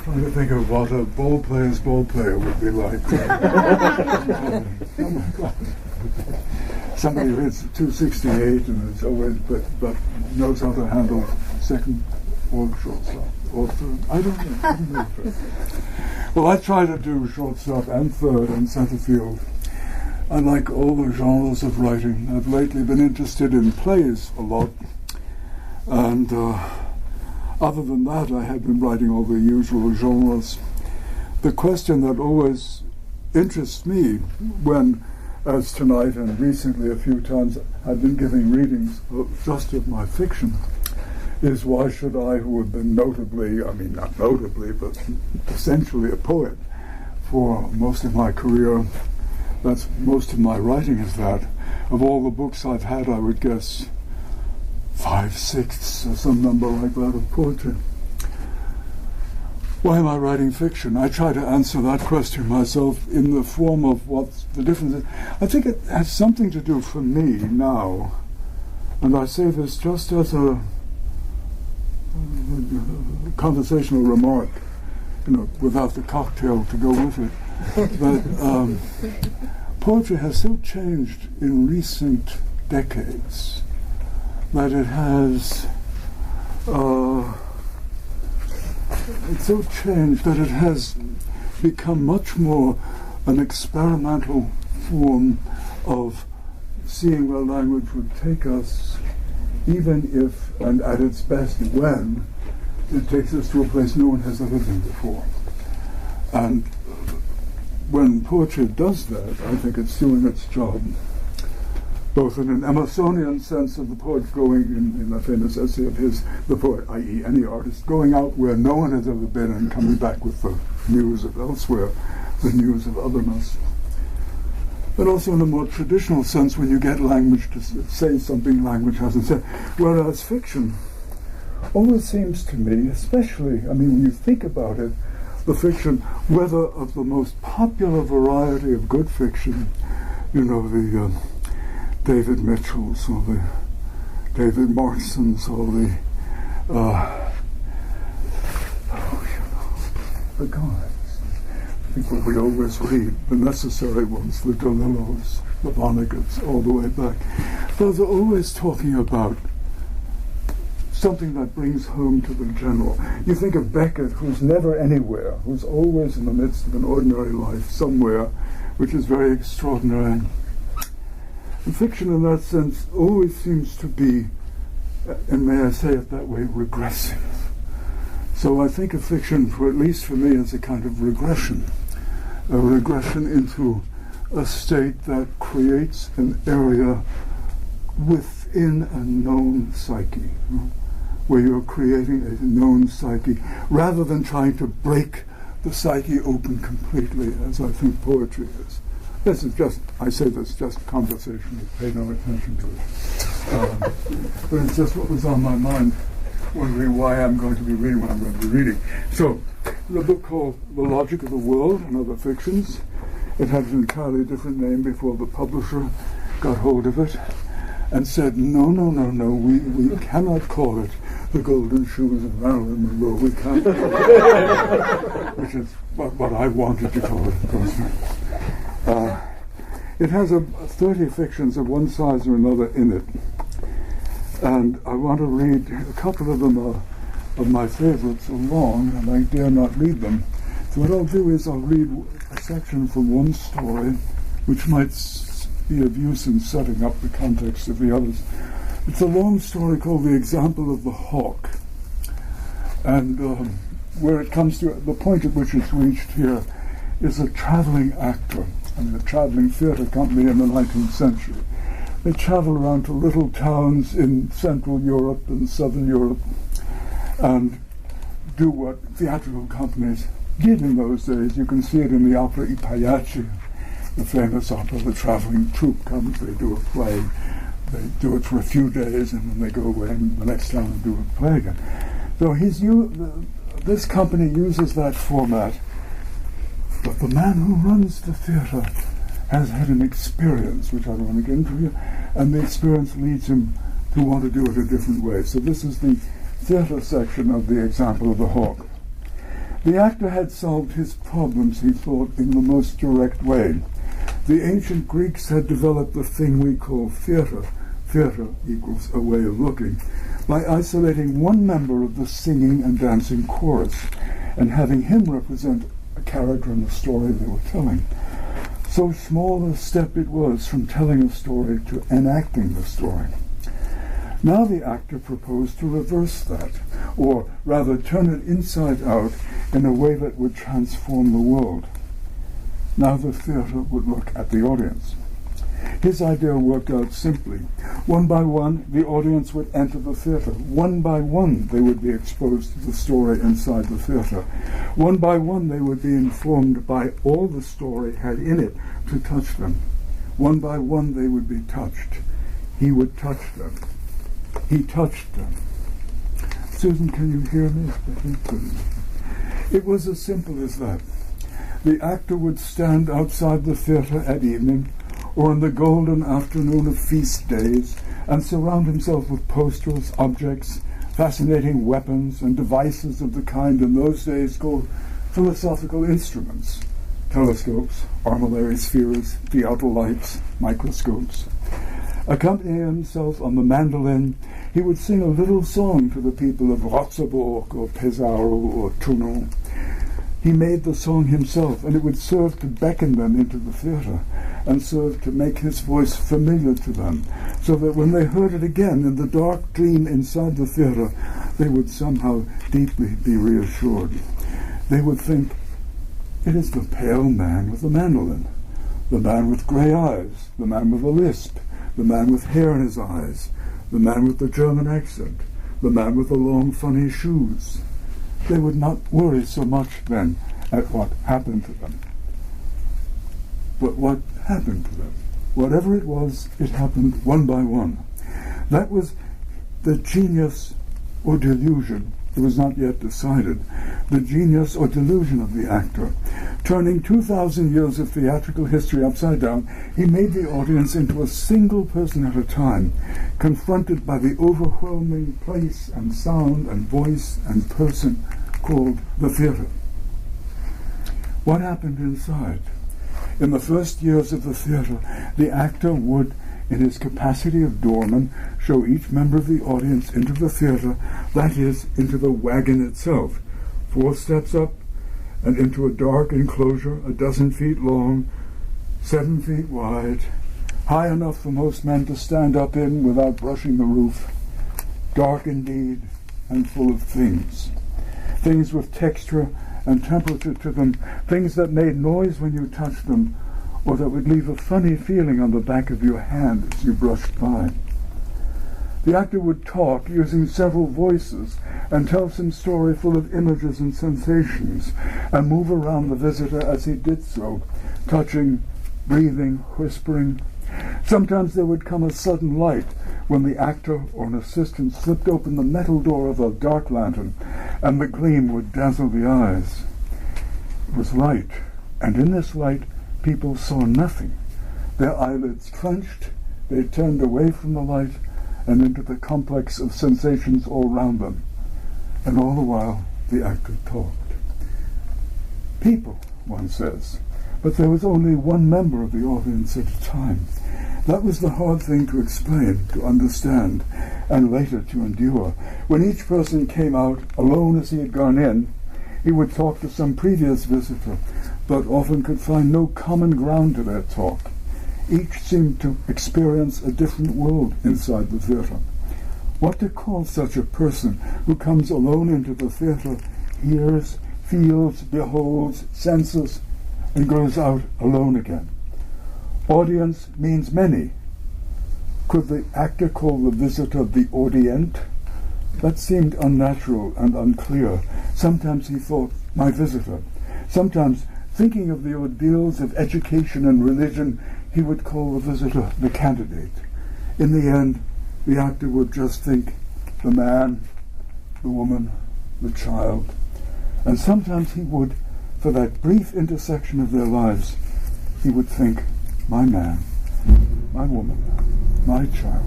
trying to think of what a ball player would be like. Oh my God. Somebody who hits 268 and is always, but knows how to handle second or shortstop or third. I don't know. Well, I try to do shortstop and third and center field. I like all the genres of writing. I've lately been interested in plays a lot, and other than that, I have been writing all the usual genres. The question that always interests me when, as tonight and recently a few times, I've been giving readings just of my fiction, is why should I, who have been notably, I mean not notably, but essentially a poet for most of my career, that's most of my writing is that. Of all the books I've had, I would guess 5/6 or some number like that of poetry. Why am I writing fiction? I try to answer that question myself in the form of what the difference is. I think it has something to do for me now, and I say this just as a conversational remark, without the cocktail to go with it. But poetry has so changed in recent decades that it has it's so changed that it has become much more an experimental form of seeing where language would take us, even if, and at its best when, it takes us to a place no one has ever been before. And when poetry does that, I think it's doing its job, both in an Emersonian sense of the poet going, in a famous essay of his, the poet, i.e. any artist, going out where no one has ever been and coming back with the news of elsewhere, the news of otherness. But also in a more traditional sense, when you get language to say something language hasn't said. Whereas fiction always seems to me, especially, when you think about it, the fiction, whether of the most popular variety of good fiction, the David Mitchells or the David Morrisons or the guys. I think what we always read, the necessary ones, the DeLillos, the Vonnegut's, all the way back. Those are always talking about something that brings home to the general. You think of Beckett, who's never anywhere, who's always in the midst of an ordinary life somewhere, which is very extraordinary. And fiction in that sense always seems to be, and may I say it that way, regressive. So I think of fiction, at least for me, as a kind of regression, a regression into a state that creates an area within a known psyche, where you're creating a known psyche, rather than trying to break the psyche open completely, as I think poetry is. This is just, I say this just conversationally, pay no attention to it. But it's just what was on my mind, wondering why I'm going to be reading what I'm going to be reading. So, the book called The Logic of the World and Other Fictions. It had an entirely different name before the publisher got hold of it and said, no, we cannot call it The Golden Shoes of Marilyn Monroe. We can't. Which is what I wanted to call it, of course. It has 30 fictions of one size or another in it. And I want to read a couple of them of my favorites along, and I dare not read them. So what I'll do is I'll read a section from one story, which might be of use in setting up the context of the others. It's a long story called The Example of the Hawk. And where it comes to, the point at which it's reached here is a traveling actor, a traveling theatre company in the 19th century. They travel around to little towns in Central Europe and Southern Europe and do what theatrical companies did in those days. You can see it in the opera I Pagliacci, the famous opera. The traveling troupe comes, they do a play, they do it for a few days, and then they go away and the next town and do a play again. So this company uses that format, but the man who runs the theatre has had an experience, which I don't want to get into here, and the experience leads him to want to do it a different way. So this is the theatre section of The Example of the Hawk. The actor had solved his problems, he thought, in the most direct way. The ancient Greeks had developed the thing we call theatre. Theatre equals a way of looking, by isolating one member of the singing and dancing chorus and having him represent a character in the story they were telling. So small a step it was from telling a story to enacting the story. Now the actor proposed to reverse that, or rather turn it inside out in a way that would transform the world. Now the theatre would look at the audience. His idea worked out simply. One by one, the audience would enter the theatre. One by one, they would be exposed to the story inside the theatre. One by one, they would be informed by all the story had in it to touch them. One by one, they would be touched. He would touch them. He touched them. Susan, can you hear me? It was as simple as that. The actor would stand outside the theatre at evening, or in the golden afternoon of feast days, and surround himself with posters, objects, fascinating weapons, and devices of the kind in those days called philosophical instruments: telescopes, armillary spheres, theodolites, microscopes. Accompanying himself on the mandolin, he would sing a little song to the people of Ratzeburg or Pesaro or Toulon. He made the song himself, and it would serve to beckon them into the theatre and serve to make his voice familiar to them, so that when they heard it again in the dark dream inside the theatre, they would somehow deeply be reassured. They would think, it is the pale man with the mandolin, the man with grey eyes, the man with a lisp, the man with hair in his eyes, the man with the German accent, the man with the long funny shoes. They would not worry so much then at what happened to them. But what happened to them? Whatever it was, it happened one by one. That was the genius or delusion. It was not yet decided. The genius or delusion of the actor. Turning 2,000 years of theatrical history upside down, he made the audience into a single person at a time, confronted by the overwhelming place and sound and voice and person called the theatre. What happened inside? In the first years of the theatre, the actor would, in his capacity of doorman, show each member of the audience into the theatre, that is, into the wagon itself, 4 steps up, and into a dark enclosure, 12 feet long, 7 feet wide, high enough for most men to stand up in without brushing the roof, dark indeed, and full of things. Things with texture and temperature to them, things that made noise when you touched them, or that would leave a funny feeling on the back of your hand as you brushed by. The actor would talk using several voices and tell some story full of images and sensations, and move around the visitor as he did so, touching, breathing, whispering. Sometimes there would come a sudden light when the actor or an assistant slipped open the metal door of a dark lantern, and the gleam would dazzle the eyes. It was light, and in this light people saw nothing. Their eyelids clenched, they turned away from the light and into the complex of sensations all round them. And all the while the actor talked. People, one says, but there was only one member of the audience at a time. That was the hard thing to explain, to understand, and later to endure. When each person came out, alone as he had gone in, he would talk to some previous visitor, but often could find no common ground to their talk. Each seemed to experience a different world inside the theatre. What to call such a person who comes alone into the theatre, hears, feels, beholds, senses, and goes out alone again? Audience means many. Could the actor call the visitor the audient? That seemed unnatural and unclear. Sometimes he thought, my visitor. Sometimes, thinking of the ordeals of education and religion, he would call the visitor the candidate. In the end, the actor would just think, the man, the woman, the child. And sometimes he would, for that brief intersection of their lives, he would think, my man, my woman, my child.